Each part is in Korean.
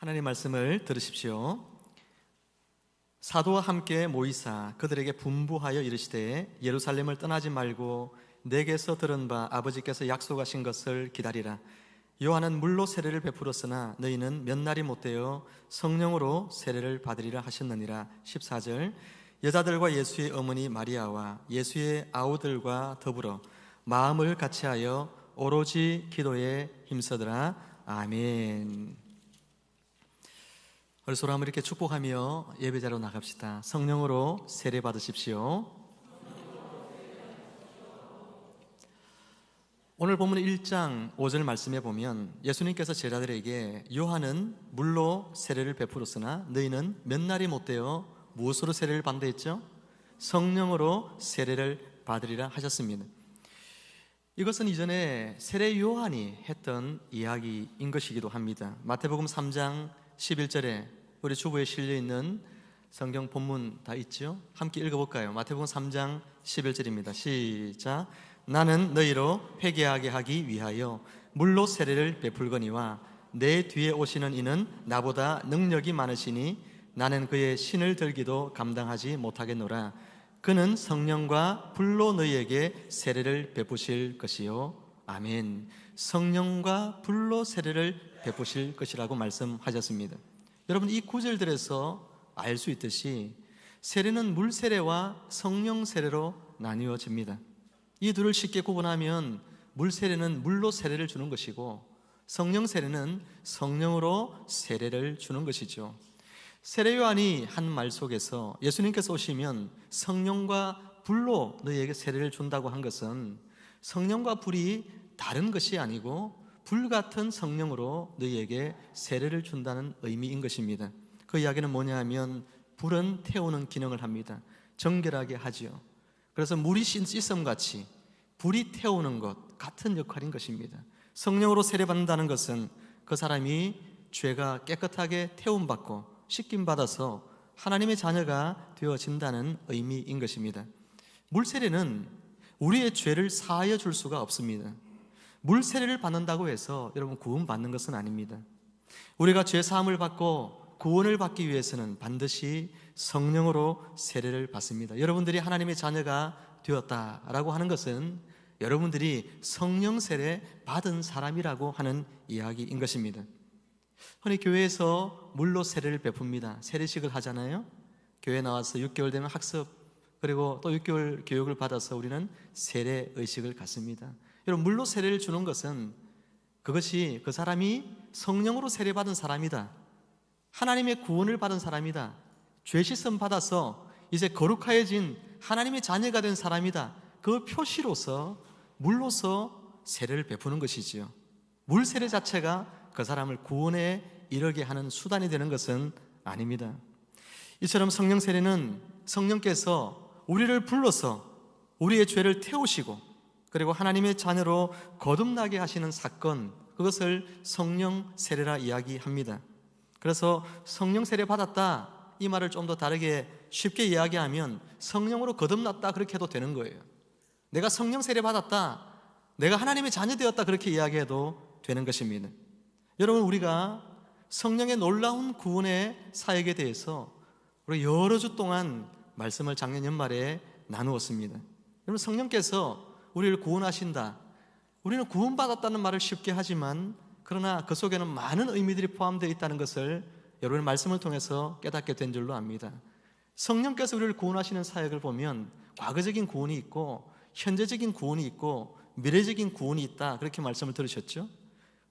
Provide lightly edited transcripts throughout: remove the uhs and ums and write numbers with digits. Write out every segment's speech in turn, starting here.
하나님 말씀을 들으십시오. 사도와 함께 모이사 그들에게 분부하여 이르시되 예루살렘을 떠나지 말고 내게서 들은 바 아버지께서 약속하신 것을 기다리라. 요한은 물로 세례를 베풀었으나 너희는 몇 날이 못되어 성령으로 세례를 받으리라 하셨느니라. 14절. 여자들과 예수의 어머니 마리아와 예수의 아우들과 더불어 마음을 같이하여 오로지 기도에 힘쓰더라. 아멘. 우리 서로 한번 이렇게 축복하며 예배자로 나갑시다. 성령으로 세례 받으십시오. 오늘 본문 1장 5절 말씀에 보면 예수님께서 제자들에게 요한은 물로 세례를 베풀었으나 너희는 몇 날이 못되어 무엇으로 세례를 받는다 했죠? 성령으로 세례를 받으리라 하셨습니다. 이것은 이전에 세례 요한이 했던 이야기인 것이기도 합니다. 마태복음 3장 11절에 우리 주부에 실려있는 성경 본문 다 있죠? 함께 읽어볼까요? 마태복음 3장 11절입니다. 시작. 나는 너희로 회개하게 하기 위하여 물로 세례를 베풀거니와 내 뒤에 오시는 이는 나보다 능력이 많으시니 나는 그의 신을 들기도 감당하지 못하겠노라. 그는 성령과 불로 너희에게 세례를 베푸실 것이요. 아멘. 성령과 불로 세례를 베푸실 것이라고 말씀하셨습니다. 여러분, 이 구절들에서 알 수 있듯이 세례는 물 세례와 성령 세례로 나뉘어집니다. 이 둘을 쉽게 구분하면 물 세례는 물로 세례를 주는 것이고 성령 세례는 성령으로 세례를 주는 것이죠. 세례 요한이 한 말 속에서 예수님께서 오시면 성령과 불로 너희에게 세례를 준다고 한 것은 성령과 불이 다른 것이 아니고 불같은 성령으로 너희에게 세례를 준다는 의미인 것입니다. 그 이야기는 뭐냐 하면 불은 태우는 기능을 합니다. 정결하게 하지요. 그래서 물이 씻음같이 불이 태우는 것 같은 역할인 것입니다. 성령으로 세례받는다는 것은 그 사람이 죄가 깨끗하게 태움받고 씻김받아서 하나님의 자녀가 되어진다는 의미인 것입니다. 물세례는 우리의 죄를 사하여 줄 수가 없습니다. 물세례를 받는다고 해서 여러분 구원받는 것은 아닙니다. 우리가 죄 사함을 받고 구원을 받기 위해서는 반드시 성령으로 세례를 받습니다. 여러분들이 하나님의 자녀가 되었다라고 하는 것은 여러분들이 성령 세례 받은 사람이라고 하는 이야기인 것입니다. 흔히 교회에서 물로 세례를 베풉니다. 세례식을 하잖아요. 교회 나와서 6개월 되면 학습, 그리고 또 6개월 교육을 받아서 우리는 세례 의식을 갖습니다. 여러분, 물로 세례를 주는 것은 그것이 그 사람이 성령으로 세례받은 사람이다, 하나님의 구원을 받은 사람이다, 죄 씻음 받아서 이제 거룩하여진 하나님의 자녀가 된 사람이다, 그 표시로서 물로서 세례를 베푸는 것이지요. 물 세례 자체가 그 사람을 구원에 이르게 하는 수단이 되는 것은 아닙니다. 이처럼 성령 세례는 성령께서 우리를 불러서 우리의 죄를 태우시고 그리고 하나님의 자녀로 거듭나게 하시는 사건, 그것을 성령 세례라 이야기합니다. 그래서 성령 세례 받았다, 이 말을 좀 더 다르게 쉽게 이야기하면 성령으로 거듭났다 그렇게 해도 되는 거예요. 내가 성령 세례 받았다, 내가 하나님의 자녀 되었다 그렇게 이야기해도 되는 것입니다. 여러분, 우리가 성령의 놀라운 구원의 사역에 대해서 우리 여러 주 동안 말씀을 작년 연말에 나누었습니다. 여러분, 성령께서 우리를 구원하신다, 우리는 구원받았다는 말을 쉽게 하지만 그러나 그 속에는 많은 의미들이 포함되어 있다는 것을 여러분의 말씀을 통해서 깨닫게 된 줄로 압니다. 성령께서 우리를 구원하시는 사역을 보면 과거적인 구원이 있고 현재적인 구원이 있고 미래적인 구원이 있다, 그렇게 말씀을 들으셨죠?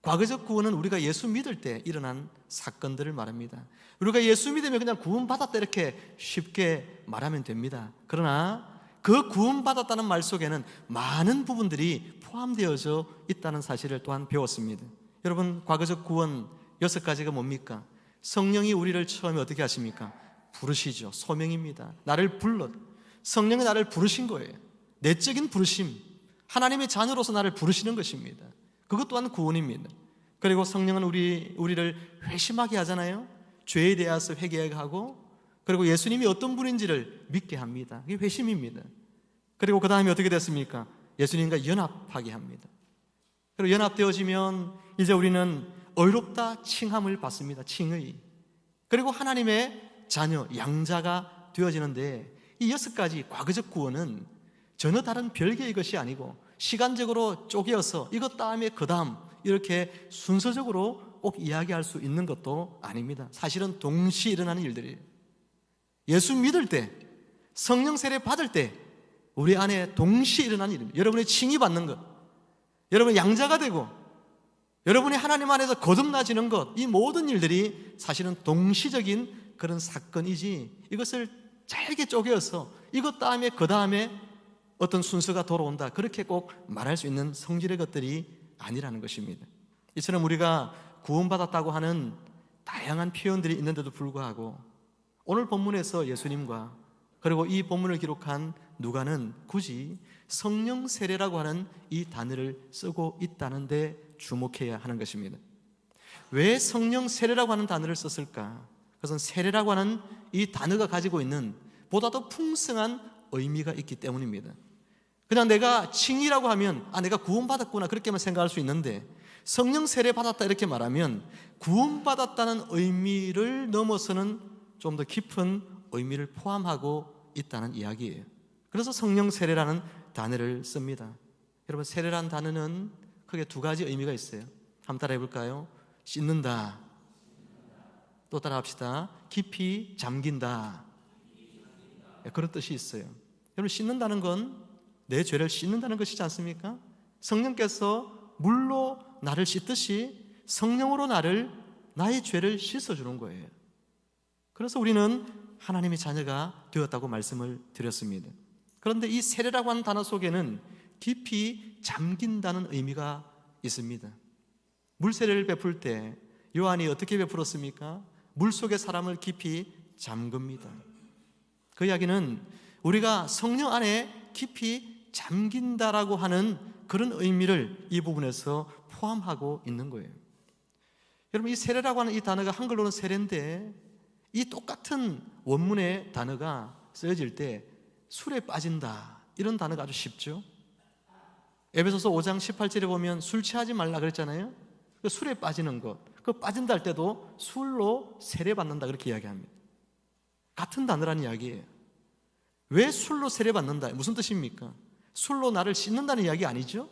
과거적 구원은 우리가 예수 믿을 때 일어난 사건들을 말합니다. 우리가 예수 믿으면 그냥 구원받았다 이렇게 쉽게 말하면 됩니다. 그러나 그 구원받았다는 말 속에는 많은 부분들이 포함되어져 있다는 사실을 또한 배웠습니다. 여러분, 과거적 구원 6가지가 뭡니까? 성령이 우리를 처음에 어떻게 하십니까? 부르시죠. 소명입니다. 나를 불러, 성령이 나를 부르신 거예요. 내적인 부르심, 하나님의 자녀로서 나를 부르시는 것입니다. 그것 또한 구원입니다. 그리고 성령은 우리를 회심하게 하잖아요. 죄에 대해서 회개하게 하고, 그리고 예수님이 어떤 분인지를 믿게 합니다. 그게 회심입니다. 그리고 그 다음에 어떻게 됐습니까? 예수님과 연합하게 합니다. 그리고 연합되어지면 이제 우리는 의롭다 칭함을 받습니다. 칭의. 그리고 하나님의 자녀, 양자가 되어지는데 이 6가지 과거적 구원은 전혀 다른 별개의 것이 아니고 시간적으로 쪼개어서 이것 다음에 그 다음 이렇게 순서적으로 꼭 이야기할 수 있는 것도 아닙니다. 사실은 동시에 일어나는 일들이에요. 예수 믿을 때, 성령 세례 받을 때 우리 안에 동시에 일어나는 일입니다. 여러분의 칭의 받는 것, 여러분 양자가 되고 여러분이 하나님 안에서 거듭나지는 것, 이 모든 일들이 사실은 동시적인 그런 사건이지 이것을 잘게 쪼개어서 이것 다음에 그 다음에 어떤 순서가 돌아온다 그렇게 꼭 말할 수 있는 성질의 것들이 아니라는 것입니다. 이처럼 우리가 구원받았다고 하는 다양한 표현들이 있는데도 불구하고 오늘 본문에서 예수님과 그리고 이 본문을 기록한 누가는 굳이 성령 세례라고 하는 이 단어를 쓰고 있다는 데 주목해야 하는 것입니다. 왜 성령 세례라고 하는 단어를 썼을까? 그것은 세례라고 하는 이 단어가 가지고 있는 보다 더 풍성한 의미가 있기 때문입니다. 그냥 내가 칭의라고 하면 내가 구원받았구나 그렇게만 생각할 수 있는데 성령 세례 받았다 이렇게 말하면 구원받았다는 의미를 넘어서는 좀 더 깊은 의미를 포함하고 있다는 이야기예요. 그래서 성령 세례라는 단어를 씁니다. 여러분, 세례라는 단어는 크게 2가지 의미가 있어요. 한번 따라해 볼까요? 씻는다. 또 따라 합시다. 깊이 잠긴다. 그런 뜻이 있어요. 여러분, 씻는다는 건 내 죄를 씻는다는 것이지 않습니까? 성령께서 물로 나를 씻듯이 성령으로 나의 죄를 씻어주는 거예요. 그래서 우리는 하나님의 자녀가 되었다고 말씀을 드렸습니다. 그런데 이 세례라고 하는 단어 속에는 깊이 잠긴다는 의미가 있습니다. 물세례를 베풀 때 요한이 어떻게 베풀었습니까? 물속에 사람을 깊이 잠깁니다. 그 이야기는 우리가 성령 안에 깊이 잠긴다라고 하는 그런 의미를 이 부분에서 포함하고 있는 거예요. 여러분, 이 세례라고 하는 이 단어가 한글로는 세례인데 이 똑같은 원문의 단어가 쓰여질 때 술에 빠진다 이런 단어가 아주 쉽죠. 에베소서 5장 18절에 보면 술 취하지 말라 그랬잖아요. 그 술에 빠지는 것, 그 빠진다 할 때도 술로 세례받는다 그렇게 이야기합니다. 같은 단어라는 이야기예요. 왜 술로 세례받는다? 무슨 뜻입니까? 술로 나를 씻는다는 이야기 아니죠?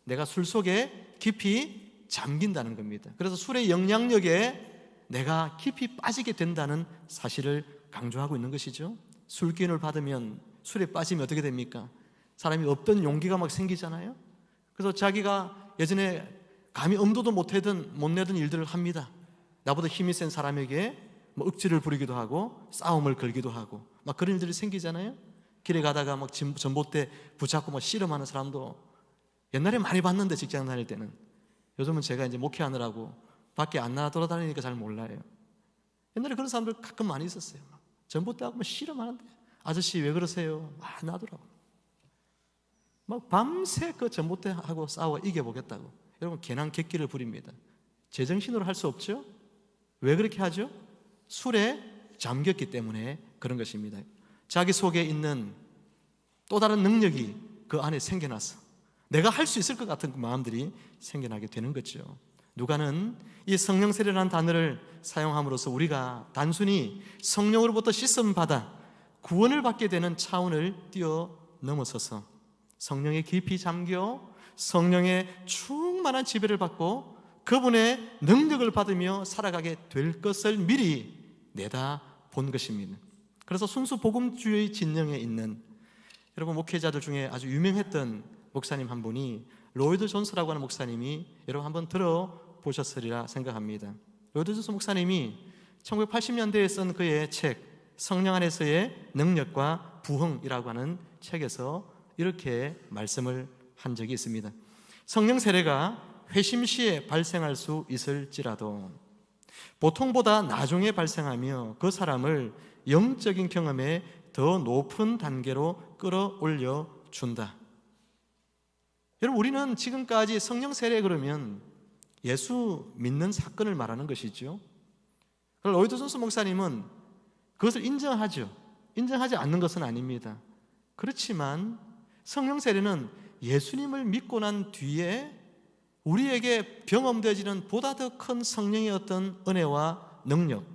내가 술 속에 깊이 잠긴다는 겁니다. 그래서 술의 영향력에 내가 깊이 빠지게 된다는 사실을 강조하고 있는 것이죠. 술 기운을 받으면 술에 빠지면 어떻게 됩니까? 사람이 없던 용기가 막 생기잖아요. 그래서 자기가 예전에 감히 엄두도 못 내던 일들을 합니다. 나보다 힘이 센 사람에게 억지를 부리기도 하고 싸움을 걸기도 하고 막 그런 일들이 생기잖아요. 길에 가다가 막 전봇대 붙잡고 막 씨름하는 사람도 옛날에 많이 봤는데, 직장 다닐 때는. 요즘은 제가 이제 목회하느라고 밖에 안 나가 돌아다니니까 잘 몰라요. 옛날에 그런 사람들 가끔 많이 있었어요. 전봇대하고 막 씨름하는데 아저씨 왜 그러세요? 안 하더라고. 막 밤새 그 전봇대하고 싸워 이겨보겠다고. 여러분, 괜한 객기를 부립니다. 제정신으로 할 수 없죠? 왜 그렇게 하죠? 술에 잠겼기 때문에 그런 것입니다. 자기 속에 있는 또 다른 능력이 그 안에 생겨나서 내가 할 수 있을 것 같은 그 마음들이 생겨나게 되는 거죠. 누가는 이 성령 세례라는 단어를 사용함으로써 우리가 단순히 성령으로부터 씻음 받아 구원을 받게 되는 차원을 뛰어넘어서서 성령에 깊이 잠겨 성령의 충만한 지배를 받고 그분의 능력을 받으며 살아가게 될 것을 미리 내다본 것입니다. 그래서 순수 복음주의 진영에 있는 여러분 목회자들 중에 아주 유명했던 목사님 한 분이 로이드 존스라고 하는 목사님이 여러분 한번 들어보셨으리라 생각합니다. 로이드 존스 목사님이 1980년대에 쓴 그의 책 성령 안에서의 능력과 부흥이라고 하는 책에서 이렇게 말씀을 한 적이 있습니다. 성령 세례가 회심 시에 발생할 수 있을지라도 보통보다 나중에 발생하며 그 사람을 영적인 경험에 더 높은 단계로 끌어올려 준다. 여러분, 우리는 지금까지 성령 세례 그러면 예수 믿는 사건을 말하는 것이죠. 로이드 존스 목사님은 그것을 인정하죠. 인정하지 않는 것은 아닙니다. 그렇지만 성령 세례는 예수님을 믿고 난 뒤에 우리에게 경험되어지는 보다 더 큰 성령의 어떤 은혜와 능력,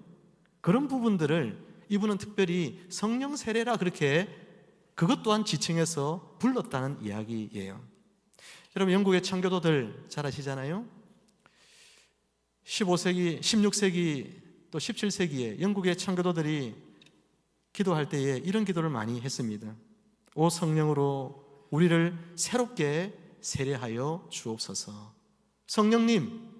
그런 부분들을 이분은 특별히 성령 세례라 그렇게 그것 또한 지칭해서 불렀다는 이야기예요. 여러분, 영국의 청교도들 잘 아시잖아요. 15세기, 16세기 또 17세기에 영국의 청교도들이 기도할 때에 이런 기도를 많이 했습니다. 오 성령으로 우리를 새롭게 세례하여 주옵소서. 성령님,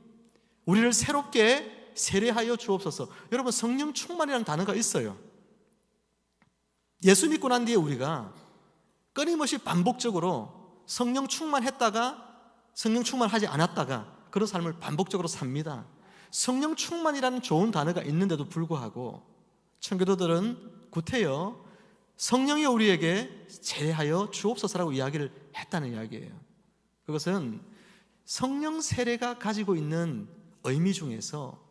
우리를 새롭게 세례하여 주옵소서. 여러분, 성령 충만이라는 단어가 있어요. 예수 믿고 난 뒤에 우리가 끊임없이 반복적으로 성령 충만했다가 성령 충만하지 않았다가 그런 삶을 반복적으로 삽니다. 성령 충만이라는 좋은 단어가 있는데도 불구하고 청교도들은 구태여 성령이 우리에게 세례하여 주옵소서라고 이야기를 했다는 이야기예요. 그것은 성령 세례가 가지고 있는 의미 중에서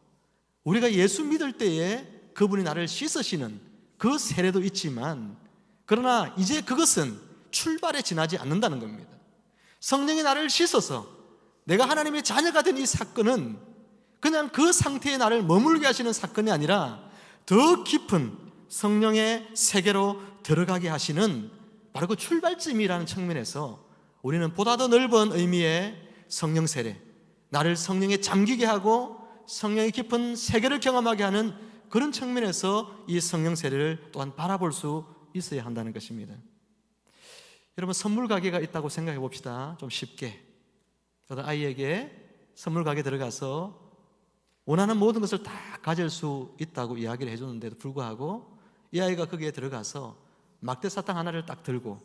우리가 예수 믿을 때에 그분이 나를 씻으시는 그 세례도 있지만, 그러나 이제 그것은 출발에 지나지 않는다는 겁니다. 성령이 나를 씻어서 내가 하나님의 자녀가 된 이 사건은 그냥 그 상태에 나를 머물게 하시는 사건이 아니라 더 깊은 성령의 세계로 들어가게 하시는 바로 그 출발점이라는 측면에서 우리는 보다 더 넓은 의미의 성령 세례, 나를 성령에 잠기게 하고 성령의 깊은 세계를 경험하게 하는 그런 측면에서 이 성령 세례를 또한 바라볼 수 있어야 한다는 것입니다. 여러분, 선물 가게가 있다고 생각해 봅시다. 좀 쉽게. 어떤 아이에게 선물 가게 들어가서 원하는 모든 것을 다 가질 수 있다고 이야기를 해주는데도 불구하고 이 아이가 거기에 들어가서 막대사탕 하나를 딱 들고,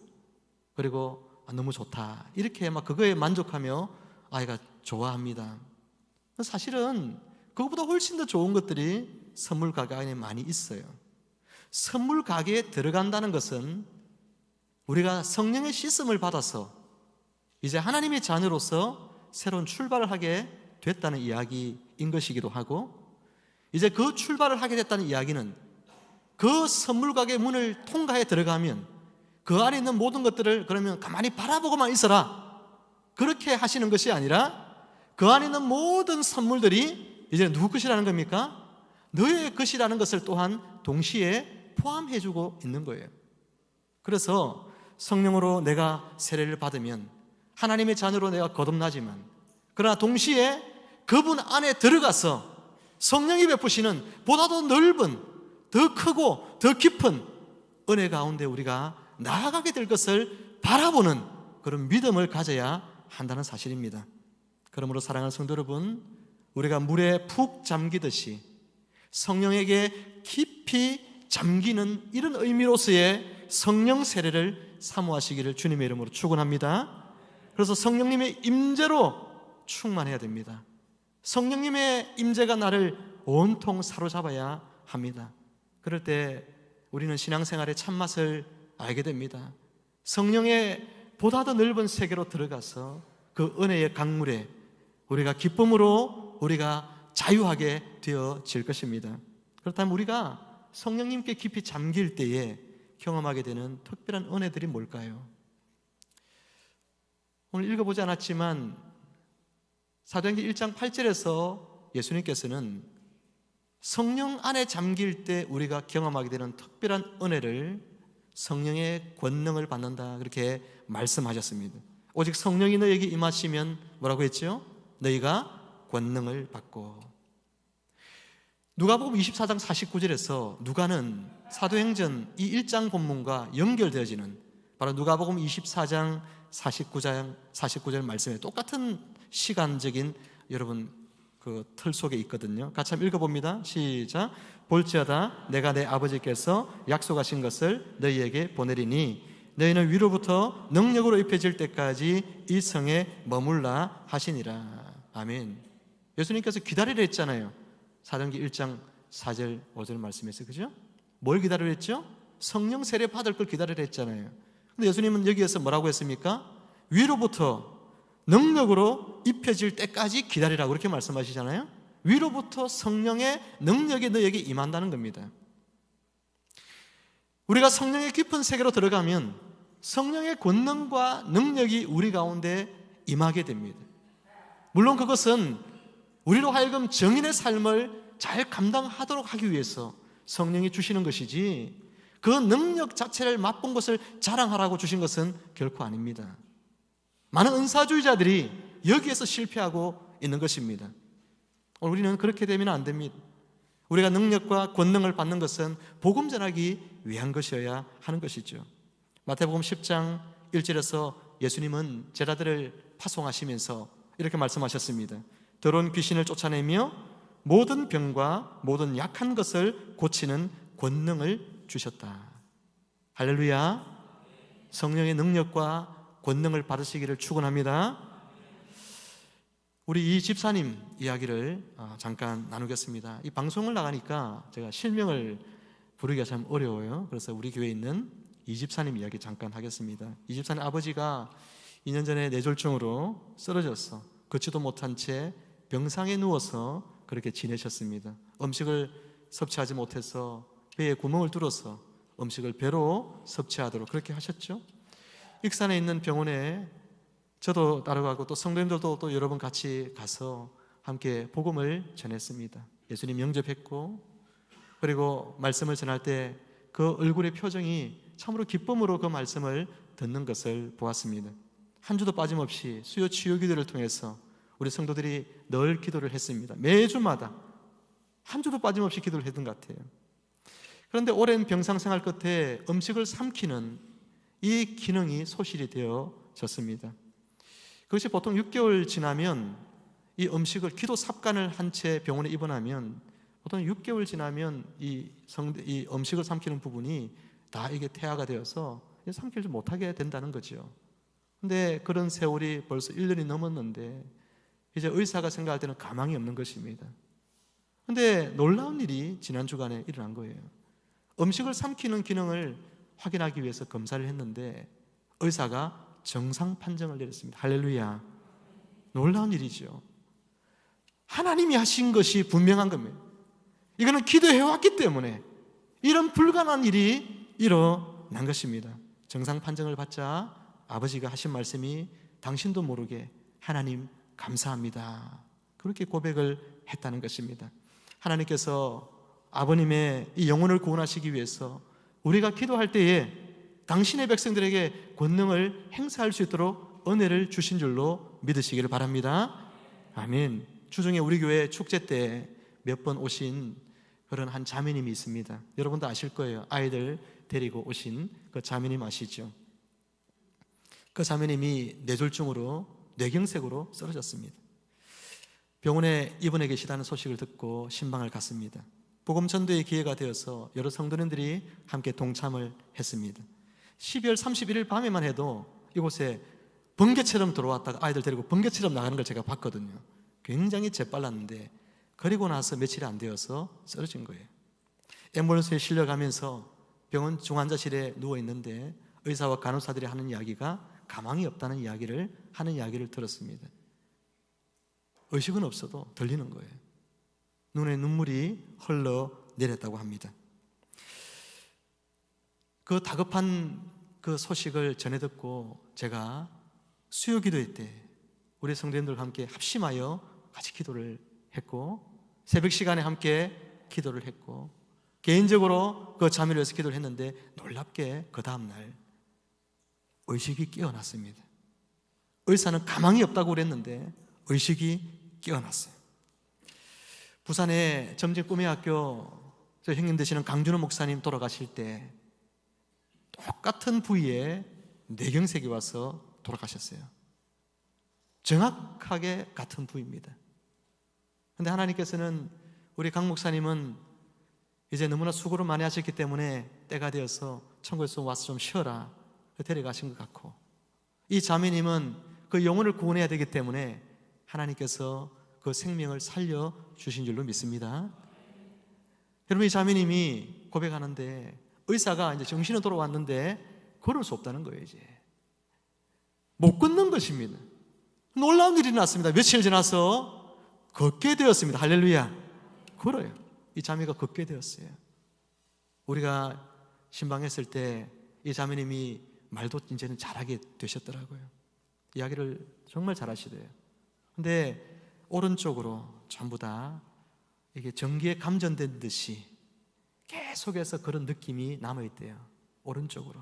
그리고 너무 좋다 이렇게 막 그거에 만족하며 아이가 좋아합니다. 사실은 그것보다 훨씬 더 좋은 것들이 선물 가게 안에 많이 있어요. 선물 가게에 들어간다는 것은 우리가 성령의 씻음을 받아서 이제 하나님의 자녀로서 새로운 출발을 하게 됐다는 이야기인 것이기도 하고, 이제 그 출발을 하게 됐다는 이야기는 그 선물 가게 문을 통과해 들어가면 그 안에 있는 모든 것들을 그러면 가만히 바라보고만 있어라, 그렇게 하시는 것이 아니라 그 안에 있는 모든 선물들이 이제 누구 것이라는 겁니까? 너의 것이라는 것을 또한 동시에 포함해주고 있는 거예요. 그래서 성령으로 내가 세례를 받으면 하나님의 자녀로 내가 거듭나지만, 그러나 동시에 그분 안에 들어가서 성령이 베푸시는 보다 더 넓은, 더 크고 더 깊은 은혜 가운데 우리가 나아가게 될 것을 바라보는 그런 믿음을 가져야 한다는 사실입니다. 그러므로 사랑하는 성도 여러분, 우리가 물에 푹 잠기듯이 성령에게 깊이 잠기는 이런 의미로서의 성령 세례를 사모하시기를 주님의 이름으로 축원합니다. 그래서 성령님의 임재로 충만해야 됩니다. 성령님의 임재가 나를 온통 사로잡아야 합니다. 그럴 때 우리는 신앙생활의 참맛을 알게 됩니다. 성령의 보다 더 넓은 세계로 들어가서 그 은혜의 강물에 우리가 기쁨으로 우리가 자유하게 되어질 것입니다. 그렇다면 우리가 성령님께 깊이 잠길 때에 경험하게 되는 특별한 은혜들이 뭘까요? 오늘 읽어보지 않았지만 사도행전 1장 8절에서 예수님께서는 성령 안에 잠길 때 우리가 경험하게 되는 특별한 은혜를 성령의 권능을 받는다, 그렇게 말씀하셨습니다. 오직 성령이 너에게 임하시면 뭐라고 했죠? 너희가 권능을 받고. 누가복음 24장 49절에서 누가는 사도행전 이 1장 본문과 연결되어지는 바로 누가복음 24장 49절 말씀에 똑같은 시간적인 여러분 그 틀 속에 있거든요. 같이 한번 읽어봅니다. 시작. 볼지어다 내가 내 아버지께서 약속하신 것을 너희에게 보내리니 너희는 위로부터 능력으로 입혀질 때까지 이 성에 머물라 하시니라. 아멘. 예수님께서 기다리라 했잖아요. 사도행전 1장 4절 5절 말씀에서, 그죠? 뭘 기다리라 했죠? 성령 세례 받을 걸 기다리라 했잖아요. 근데 예수님은 여기에서 뭐라고 했습니까? 위로부터 능력으로 입혀질 때까지 기다리라고 그렇게 말씀하시잖아요. 위로부터 성령의 능력이 너에게 임한다는 겁니다. 우리가 성령의 깊은 세계로 들어가면 성령의 권능과 능력이 우리 가운데 임하게 됩니다. 물론 그것은 우리로 하여금 정인의 삶을 잘 감당하도록 하기 위해서 성령이 주시는 것이지, 그 능력 자체를 맛본 것을 자랑하라고 주신 것은 결코 아닙니다. 많은 은사주의자들이 여기에서 실패하고 있는 것입니다. 우리는 그렇게 되면 안 됩니다. 우리가 능력과 권능을 받는 것은 복음 전하기 위한 것이어야 하는 것이죠. 마태복음 10장 1절에서 예수님은 제자들을 파송하시면서 이렇게 말씀하셨습니다. 더러운 귀신을 쫓아내며 모든 병과 모든 약한 것을 고치는 권능을 주셨다. 할렐루야. 성령의 능력과 권능을 받으시기를 축원합니다. 우리 이 집사님 이야기를 잠깐 나누겠습니다. 이 방송을 나가니까 제가 실명을 부르기가 참 어려워요. 그래서 우리 교회에 있는 이 집사님 이야기 잠깐 하겠습니다. 이 집사님 아버지가 2년 전에 뇌졸중으로 쓰러졌어. 걷지도 못한 채 병상에 누워서 그렇게 지내셨습니다. 음식을 섭취하지 못해서 배에 구멍을 뚫어서 음식을 배로 섭취하도록 그렇게 하셨죠. 익산에 있는 병원에 저도 따라가고 또 성도님들도 또 여러 번 같이 가서 함께 복음을 전했습니다. 예수님 영접했고, 그리고 말씀을 전할 때 그 얼굴의 표정이 참으로 기쁨으로 그 말씀을 듣는 것을 보았습니다. 한 주도 빠짐없이 수요 치유 기도를 통해서 우리 성도들이 늘 기도를 했습니다. 매주마다 한 주도 빠짐없이 기도를 했던 것 같아요. 그런데 오랜 병상 생활 끝에 음식을 삼키는 이 기능이 소실이 되어졌습니다. 그것이 보통 6개월 지나면 이 음식을 기도 삽관을 한 채 병원에 입원하면 보통 6개월 지나면 이 음식을 삼키는 부분이 다 이게 태아가 되어서 삼키지 못하게 된다는 거죠. 근데 그런 세월이 벌써 1년이 넘었는데 이제 의사가 생각할 때는 가망이 없는 것입니다. 근데 놀라운 일이 지난 주간에 일어난 거예요. 음식을 삼키는 기능을 확인하기 위해서 검사를 했는데 의사가 정상 판정을 내렸습니다. 할렐루야. 놀라운 일이죠. 하나님이 하신 것이 분명한 겁니다. 이거는 기도해왔기 때문에 이런 불가능한 일이 일어난 것입니다. 정상 판정을 받자 아버지가 하신 말씀이 당신도 모르게 하나님 감사합니다, 그렇게 고백을 했다는 것입니다. 하나님께서 아버님의 이 영혼을 구원하시기 위해서 우리가 기도할 때에 당신의 백성들에게 권능을 행사할 수 있도록 은혜를 주신 줄로 믿으시기를 바랍니다. 아멘. 주중에 우리 교회 축제 때 몇 번 오신 그런 한 자매님이 있습니다. 여러분도 아실 거예요. 아이들 데리고 오신 그 자매님 아시죠? 그 자매님이 뇌졸중으로 뇌경색으로 쓰러졌습니다. 병원에 입원해 계시다는 소식을 듣고 신방을 갔습니다. 복음 전도의 기회가 되어서 여러 성도님들이 함께 동참을 했습니다. 12월 31일 밤에만 해도 이곳에 번개처럼 들어왔다가 아이들 데리고 번개처럼 나가는 걸 제가 봤거든요. 굉장히 재빨랐는데 그리고 나서 며칠이 안 되어서 쓰러진 거예요. 앰뷸런스에 실려가면서 병원 중환자실에 누워있는데 의사와 간호사들이 하는 이야기가 가망이 없다는 이야기를 하는 이야기를 들었습니다. 의식은 없어도 들리는 거예요. 눈에 눈물이 흘러내렸다고 합니다. 그 다급한 그 소식을 전해 듣고 제가 수요 기도회 때 우리 성도님들과 함께 합심하여 같이 기도를 했고, 새벽 시간에 함께 기도를 했고, 개인적으로 그 자매를 위해서 기도를 했는데 놀랍게 그 다음날 의식이 깨어났습니다. 의사는 가망이 없다고 그랬는데 의식이 깨어났어요. 부산의 점진 꿈의학교 저 형님 되시는 강준호 목사님 돌아가실 때 똑같은 부위에 뇌경색이 와서 돌아가셨어요. 정확하게 같은 부위입니다. 그런데 하나님께서는 우리 강 목사님은 이제 너무나 수고를 많이 하셨기 때문에 때가 되어서 천국에서 와서 좀 쉬어라 데려가신 것 같고, 이 자매님은 그 영혼을 구원해야 되기 때문에 하나님께서 그 생명을 살려주신 줄로 믿습니다. 여러분, 이 자매님이 고백하는데 의사가 이제 정신은 돌아왔는데 걸을 수 없다는 거예요. 이제 못 걷는 것입니다. 놀라운 일이 났습니다. 며칠 지나서 걷게 되었습니다. 할렐루야. 걸어요. 이 자매가 걷게 되었어요. 우리가 신방했을 때 이 자매님이 말도 이제는 잘하게 되셨더라고요. 이야기를 정말 잘하시대요. 근데 오른쪽으로 전부 다 이게 전기에 감전된 듯이 계속해서 그런 느낌이 남아있대요. 오른쪽으로.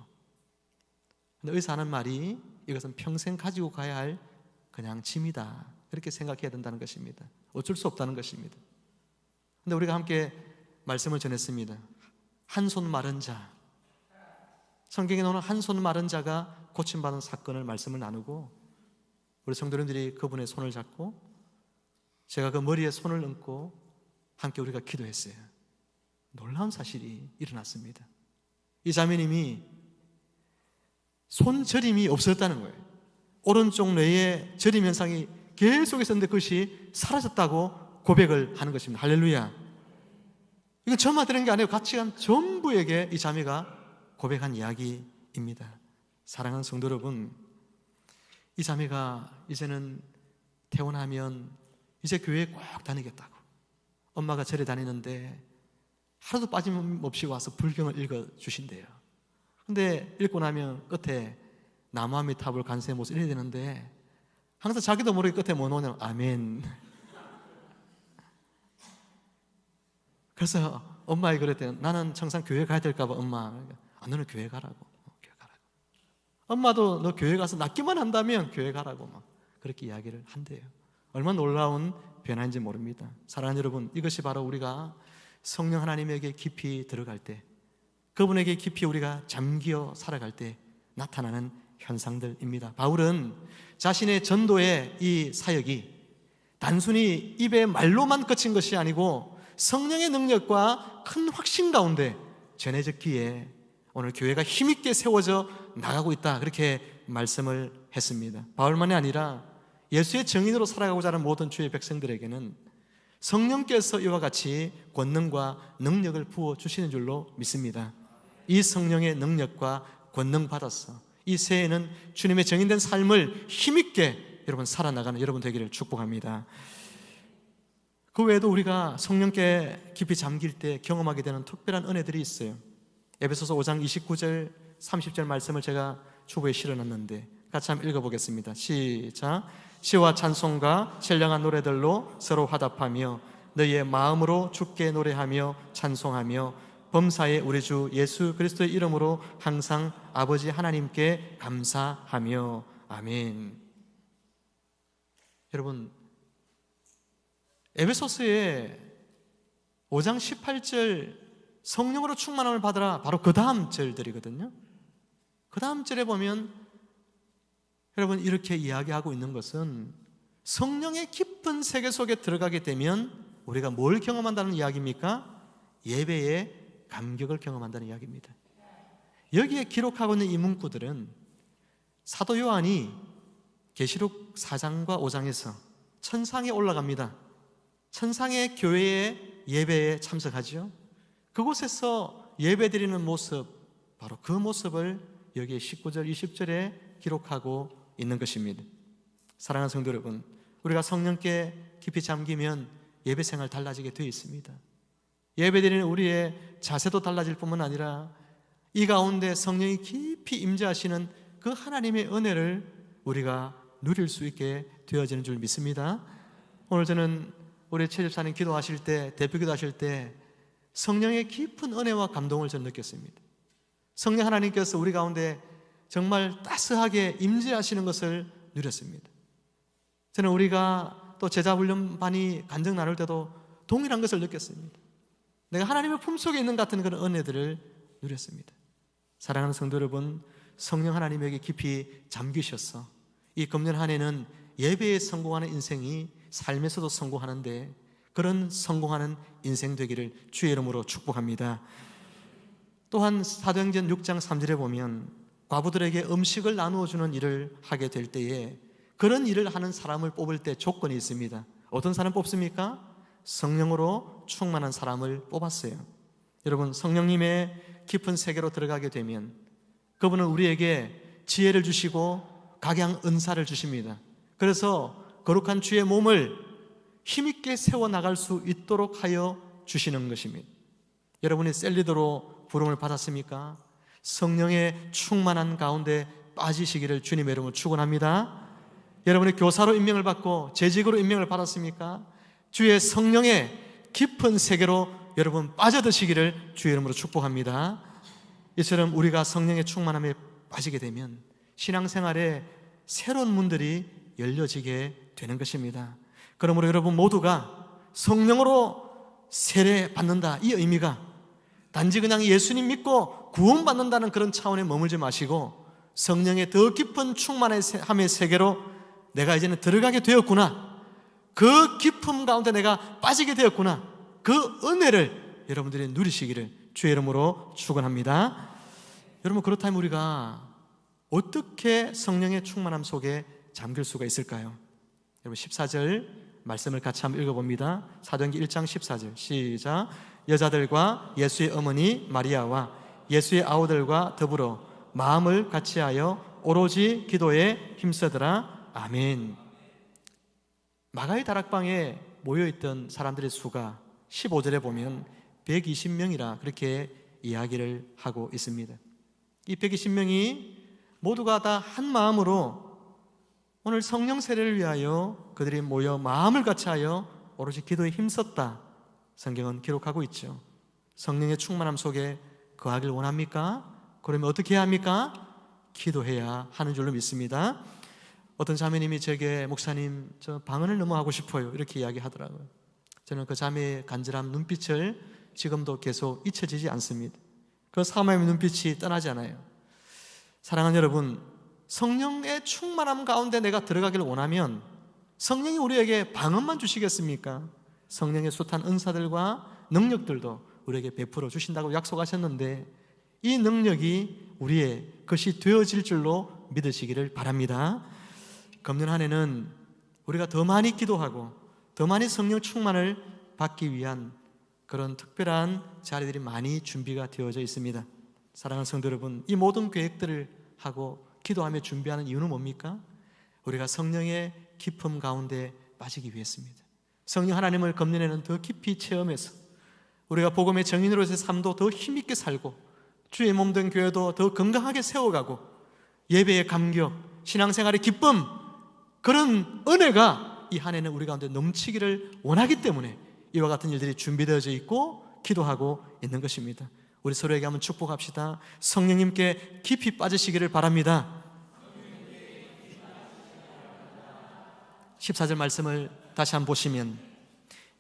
근데 의사 하는 말이 이것은 평생 가지고 가야 할 그냥 짐이다, 그렇게 생각해야 된다는 것입니다. 어쩔 수 없다는 것입니다. 근데 우리가 함께 말씀을 전했습니다. 한 손 마른 자, 성경에 나오는 한 손 마른 자가 고침받은 사건을 말씀을 나누고, 우리 성도님들이 그분의 손을 잡고 제가 그 머리에 손을 얹고 함께 우리가 기도했어요. 놀라운 사실이 일어났습니다. 이 자매님이 손저림이 없었다는 거예요. 오른쪽 뇌에 저림 현상이 계속 있었는데 그것이 사라졌다고 고백을 하는 것입니다. 할렐루야. 이건 저만 들은 게 아니고 같이 간 전부에게 이 자매가 고백한 이야기입니다. 사랑하는 성도 여러분, 이 자매가 이제는 퇴원하면 이제 교회에 꼭 다니겠다고, 엄마가 절에 다니는데 하루도 빠짐없이 와서 불경을 읽어주신대요. 근데 읽고 나면 끝에 나무와 미탑을 간수의 모습 이래야 되는데 항상 자기도 모르게 끝에 뭐 넣냐면 아멘. 그래서 엄마에게 그랬대요. 나는 항상 교회 가야 될까 봐 엄마. 너는 교회 가라고. 교회 가라고. 엄마도 너 교회 가서 낫기만 한다면 교회 가라고 막 그렇게 이야기를 한대요. 얼마나 놀라운 변화인지 모릅니다. 사랑하는 여러분, 이것이 바로 우리가 성령 하나님에게 깊이 들어갈 때, 그분에게 깊이 우리가 잠겨 살아갈 때 나타나는 현상들입니다. 바울은 자신의 전도의 이 사역이 단순히 입에 말로만 그친 것이 아니고 성령의 능력과 큰 확신 가운데 전해졌기에 오늘 교회가 힘있게 세워져 나가고 있다, 그렇게 말씀을 했습니다. 바울만이 아니라 예수의 증인으로 살아가고자 하는 모든 주의 백성들에게는 성령께서 이와 같이 권능과 능력을 부어주시는 줄로 믿습니다. 이 성령의 능력과 권능 받아서 이 새해에는 주님의 증인된 삶을 힘있게 여러분 살아나가는 여러분 되기를 축복합니다. 그 외에도 우리가 성령께 깊이 잠길 때 경험하게 되는 특별한 은혜들이 있어요. 에베소서 5장 29절 30절 말씀을 제가 초보에 실어놨는데 같이 한번 읽어보겠습니다. 시작. 시와 찬송과 신령한 노래들로 서로 화답하며 너희의 마음으로 주께 노래하며 찬송하며 범사에 우리 주 예수 그리스도의 이름으로 항상 아버지 하나님께 감사하며 아멘. 여러분, 에베소서의 5장 18절 성령으로 충만함을 받으라, 바로 그 다음 절들이거든요. 그 다음 절에 보면 여러분 이렇게 이야기하고 있는 것은 성령의 깊은 세계 속에 들어가게 되면 우리가 뭘 경험한다는 이야기입니까? 예배의 감격을 경험한다는 이야기입니다. 여기에 기록하고 있는 이 문구들은 사도 요한이 계시록 4장과 5장에서 천상에 올라갑니다. 천상의 교회의 예배에 참석하죠. 그곳에서 예배드리는 모습, 바로 그 모습을 여기에 19절, 20절에 기록하고 있는 것입니다. 사랑하는 성도 여러분, 우리가 성령께 깊이 잠기면 예배 생활 달라지게 되어 있습니다. 예배드리는 우리의 자세도 달라질 뿐만 아니라 이 가운데 성령이 깊이 임재하시는 그 하나님의 은혜를 우리가 누릴 수 있게 되어지는 줄 믿습니다. 오늘 저는 우리 최 집사님 기도하실 때, 대표 기도하실 때 성령의 깊은 은혜와 감동을 저는 느꼈습니다. 성령 하나님께서 우리 가운데 정말 따스하게 임재하시는 것을 누렸습니다. 저는 우리가 또 제자훈련반이 간증 나눌 때도 동일한 것을 느꼈습니다. 내가 하나님의 품속에 있는 같은 그런 은혜들을 누렸습니다. 사랑하는 성도 여러분, 성령 하나님에게 깊이 잠기셔서 이 금년 한 해는 예배에 성공하는 인생이 삶에서도 성공하는데 그런 성공하는 인생 되기를 주의 이름으로 축복합니다. 또한 사도행전 6장 3절에 보면 과부들에게 음식을 나누어 주는 일을 하게 될 때에 그런 일을 하는 사람을 뽑을 때 조건이 있습니다. 어떤 사람 뽑습니까? 성령으로 충만한 사람을 뽑았어요. 여러분, 성령님의 깊은 세계로 들어가게 되면 그분은 우리에게 지혜를 주시고 각양 은사를 주십니다. 그래서 거룩한 주의 몸을 힘있게 세워나갈 수 있도록 하여 주시는 것입니다. 여러분이 셀리더로 부름을 받았습니까? 성령의 충만한 가운데 빠지시기를 주님의 이름으로 축원합니다. 여러분이 교사로 임명을 받고 재직으로 임명을 받았습니까? 주의 성령의 깊은 세계로 여러분 빠져드시기를 주의 이름으로 축복합니다. 이처럼 우리가 성령의 충만함에 빠지게 되면 신앙생활에 새로운 문들이 열려지게 되는 것입니다. 그러므로 여러분 모두가 성령으로 세례받는다, 이 의미가 단지 그냥 예수님 믿고 구원받는다는 그런 차원에 머물지 마시고 성령의 더 깊은 충만함의 세계로 내가 이제는 들어가게 되었구나, 그 깊음 가운데 내가 빠지게 되었구나, 그 은혜를 여러분들이 누리시기를 주의 이름으로 축원합니다. 여러분, 그렇다면 우리가 어떻게 성령의 충만함 속에 잠길 수가 있을까요? 여러분 14절 말씀을 같이 한번 읽어봅니다. 사도행전 1장 14절 시작. 여자들과 예수의 어머니 마리아와 예수의 아우들과 더불어 마음을 같이하여 오로지 기도에 힘쓰더라. 아멘. 마가의 다락방에 모여있던 사람들의 수가 15절에 보면 120명이라 그렇게 이야기를 하고 있습니다. 이 120명이 모두가 다 한 마음으로 오늘 성령 세례를 위하여 그들이 모여 마음을 같이하여 오로지 기도에 힘썼다, 성경은 기록하고 있죠. 성령의 충만함 속에 거하길 원합니까? 그러면 어떻게 해야 합니까? 기도해야 하는 줄로 믿습니다. 어떤 자매님이 제게 목사님 저 방언을 너무 하고 싶어요 이렇게 이야기하더라고요. 저는 그 자매의 간절한 눈빛을 지금도 계속 잊혀지지 않습니다. 그 사모의 눈빛이 떠나지 않아요. 사랑하는 여러분, 성령의 충만함 가운데 내가 들어가기를 원하면 성령이 우리에게 방언만 주시겠습니까? 성령의 숱한 은사들과 능력들도 우리에게 베풀어 주신다고 약속하셨는데 이 능력이 우리의 것이 되어질 줄로 믿으시기를 바랍니다. 금년 한 해는 우리가 더 많이 기도하고 더 많이 성령 충만을 받기 위한 그런 특별한 자리들이 많이 준비가 되어져 있습니다. 사랑하는 성도 여러분, 이 모든 계획들을 하고 기도하며 준비하는 이유는 뭡니까? 우리가 성령의 깊음 가운데 빠지기 위해서입니다. 성령 하나님을 금년에는 더 깊이 체험해서 우리가 복음의 정인으로서의 삶도 더 힘있게 살고 주의 몸된 교회도 더 건강하게 세워가고 예배의 감격, 신앙생활의 기쁨, 그런 은혜가 이 한 해는 우리 가운데 넘치기를 원하기 때문에 이와 같은 일들이 준비되어져 있고 기도하고 있는 것입니다. 우리 서로에게 한번 축복합시다. 성령님께 깊이 빠지시기를 바랍니다. 14절 말씀을 다시 한번 보시면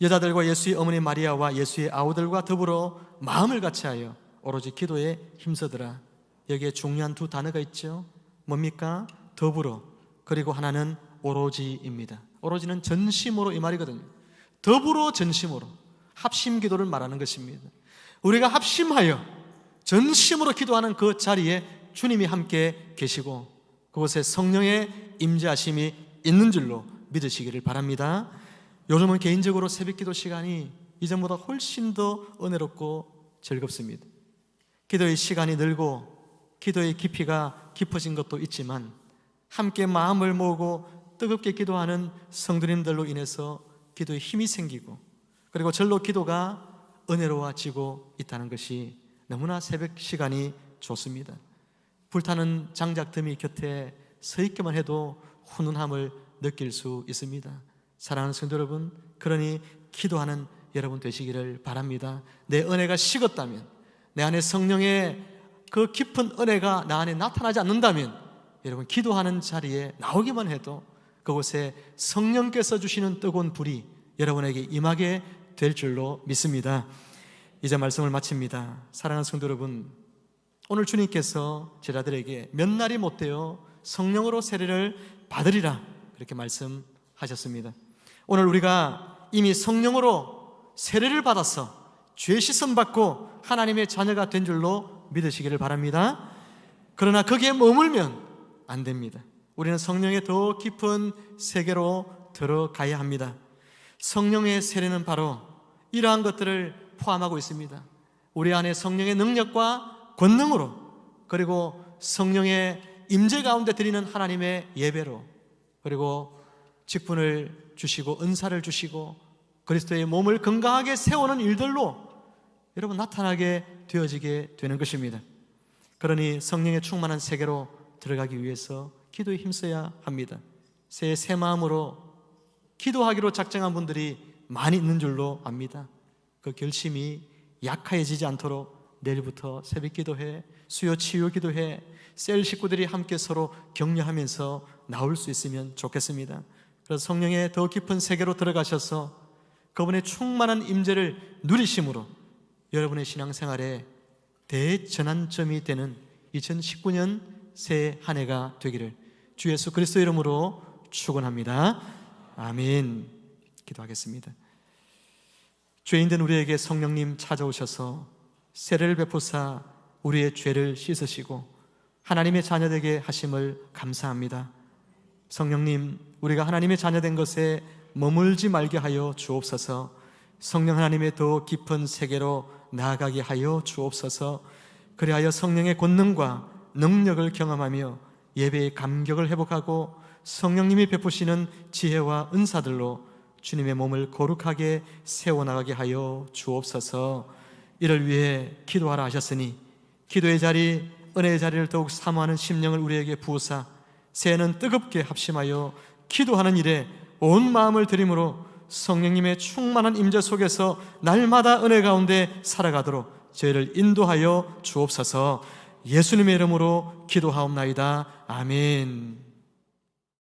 여자들과 예수의 어머니 마리아와 예수의 아우들과 더불어 마음을 같이하여 오로지 기도에 힘쓰더라. 여기에 중요한 두 단어가 있죠. 뭡니까? 더불어, 그리고 하나는 오로지입니다. 오로지는 전심으로 이 말이거든요. 더불어 전심으로 합심 기도를 말하는 것입니다. 우리가 합심하여 전심으로 기도하는 그 자리에 주님이 함께 계시고 그곳에 성령의 임재하심이 있는 줄로 믿으시기를 바랍니다. 요즘은 개인적으로 새벽기도 시간이 이전보다 훨씬 더 은혜롭고 즐겁습니다. 기도의 시간이 늘고 기도의 깊이가 깊어진 것도 있지만 함께 마음을 모으고 뜨겁게 기도하는 성도님들로 인해서 기도에 힘이 생기고 그리고 절로 기도가 은혜로워지고 있다는 것이 너무나 새벽 시간이 좋습니다. 불타는 장작 더미 곁에 서 있기만 해도 훈훈함을 느낄 수 있습니다. 사랑하는 성도 여러분, 그러니 기도하는 여러분 되시기를 바랍니다. 내 은혜가 식었다면, 내 안에 성령의 그 깊은 은혜가 나 안에 나타나지 않는다면 여러분 기도하는 자리에 나오기만 해도 그곳에 성령께서 주시는 뜨거운 불이 여러분에게 임하게 될 줄로 믿습니다. 이제 말씀을 마칩니다. 사랑하는 성도 여러분, 오늘 주님께서 제자들에게 몇 날이 못되어 성령으로 세례를 받으리라 그렇게 말씀하셨습니다. 오늘 우리가 이미 성령으로 세례를 받아서 죄 씻음 받고 하나님의 자녀가 된 줄로 믿으시기를 바랍니다. 그러나 거기에 머물면 안 됩니다. 우리는 성령의 더 깊은 세계로 들어가야 합니다. 성령의 세례는 바로 이러한 것들을 포함하고 있습니다. 우리 안에 성령의 능력과 권능으로, 그리고 성령의 임재 가운데 드리는 하나님의 예배로, 그리고 직분을 주시고 은사를 주시고 그리스도의 몸을 건강하게 세우는 일들로 여러분 나타나게 되어지게 되는 것입니다. 그러니 성령의 충만한 세계로 들어가기 위해서 기도에 힘써야 합니다. 새 마음으로 기도하기로 작정한 분들이 많이 있는 줄로 압니다. 그 결심이 약해지지 않도록 내일부터 새벽 기도회, 수요 치유 기도회, 셀 식구들이 함께 서로 격려하면서 나올 수 있으면 좋겠습니다. 그래서 성령의 더 깊은 세계로 들어가셔서 그분의 충만한 임재를 누리심으로 여러분의 신앙생활에 대전환점이 되는 2019년 새 한 해가 되기를 주 예수 그리스도 이름으로 축원합니다. 아멘. 기도하겠습니다. 죄인된 우리에게 성령님 찾아오셔서 세례를 베푸사 우리의 죄를 씻으시고 하나님의 자녀되게 하심을 감사합니다. 성령님, 우리가 하나님의 자녀된 것에 머물지 말게 하여 주옵소서. 성령 하나님의 더 깊은 세계로 나아가게 하여 주옵소서. 그리하여 성령의 권능과 능력을 경험하며 예배의 감격을 회복하고 성령님이 베푸시는 지혜와 은사들로 주님의 몸을 거룩하게 세워나가게 하여 주옵소서. 이를 위해 기도하라 하셨으니 기도의 자리, 은혜의 자리를 더욱 사모하는 심령을 우리에게 부으사 새해는 뜨겁게 합심하여 기도하는 일에 온 마음을 들임으로 성령님의 충만한 임재 속에서 날마다 은혜 가운데 살아가도록 저희를 인도하여 주옵소서. 예수님의 이름으로 기도하옵나이다. 아멘.